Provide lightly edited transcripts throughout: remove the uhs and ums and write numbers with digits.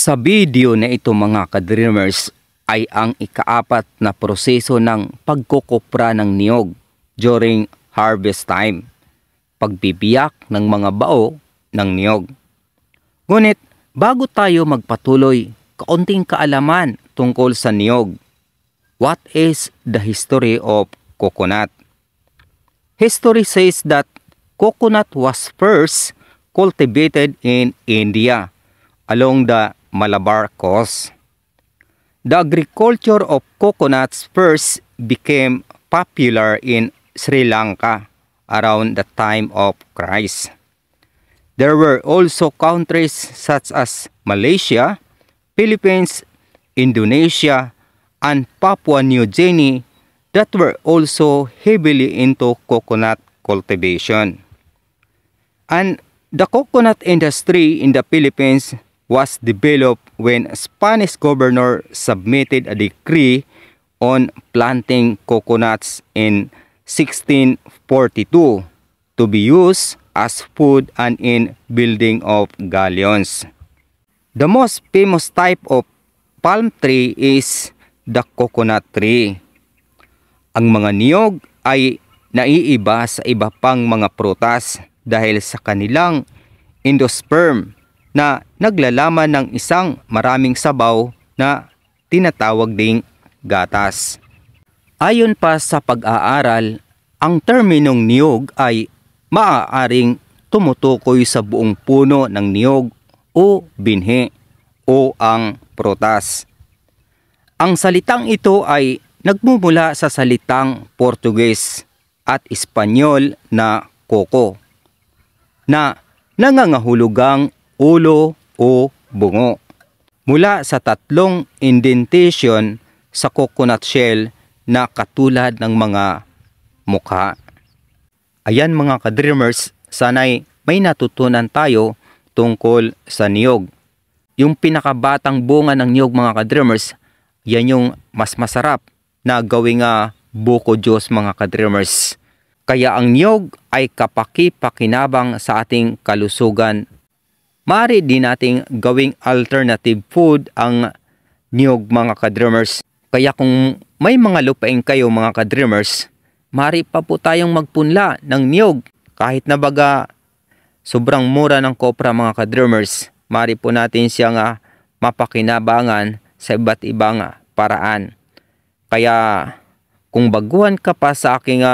Sa video na ito mga ka-dreamers ay ang ikaapat na proseso ng pagkukupra ng niyog during harvest time, pagbibiyak ng mga bao ng niyog. Ngunit bago tayo magpatuloy, kaunting kaalaman tungkol sa niyog. What is the history of coconut? History says that coconut was first cultivated in India along the Malabar Coast. The agriculture of coconuts first became popular in Sri Lanka around the time of Christ. There were also countries such as Malaysia, Philippines, Indonesia, and Papua New Guinea that were also heavily into coconut cultivation. And the coconut industry in the Philippines was developed when a Spanish governor submitted a decree on planting coconuts in 1642 to be used as food and in building of galleons. The most famous type of palm tree is the coconut tree. Ang mga niyog ay naiiba sa iba pang mga prutas dahil sa kanilang endosperm na naglalaman ng isang maraming sabaw na tinatawag ding gatas. Ayon pa sa pag-aaral, ang terminong niyog ay maaaring tumutukoy sa buong puno ng niyog o binhi o ang prutas. Ang salitang ito ay nagmumula sa salitang Portuges at Espanyol na coco, na nangangahulugang ulo o bungo, mula sa tatlong indentation sa coconut shell na katulad ng mga mukha. Ayan mga ka-dreamers, sana'y may natutunan tayo tungkol sa niyog. Yung pinakabatang bunga ng niyog mga ka-dreamers, yan yung mas masarap na gawing buko juice mga ka-dreamers. Kaya ang niyog ay kapaki-pakinabang sa ating kalusugan. Maaari din nating gawing alternative food ang niyog mga ka-dreamers. Kaya kung may mga lupain kayo mga ka-dreamers, maaari pa po tayong magpunla ng niyog. Kahit na baga sobrang mura ng kopra mga ka-dreamers, maaari po natin siyang mapakinabangan sa iba't ibang paraan. Kaya kung baguhan ka pa sa aking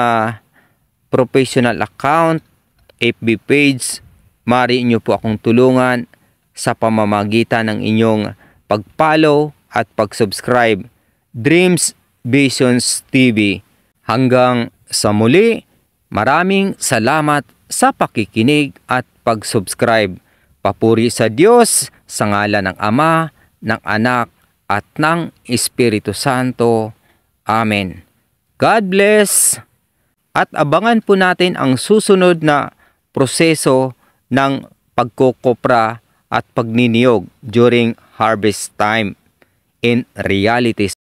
professional account, FB page, maaari niyo po akong tulungan sa pamamagitan ng inyong pag-follow at pag-subscribe. Dreams Visions TV. Hanggang sa muli, maraming salamat sa pakikinig at pag-subscribe. Papuri sa Diyos, sa ngalan ng Ama, ng Anak, at ng Espiritu Santo. Amen. God bless. At abangan po natin ang susunod na proseso ng pagkukopra at pagniniyog during harvest time in reality.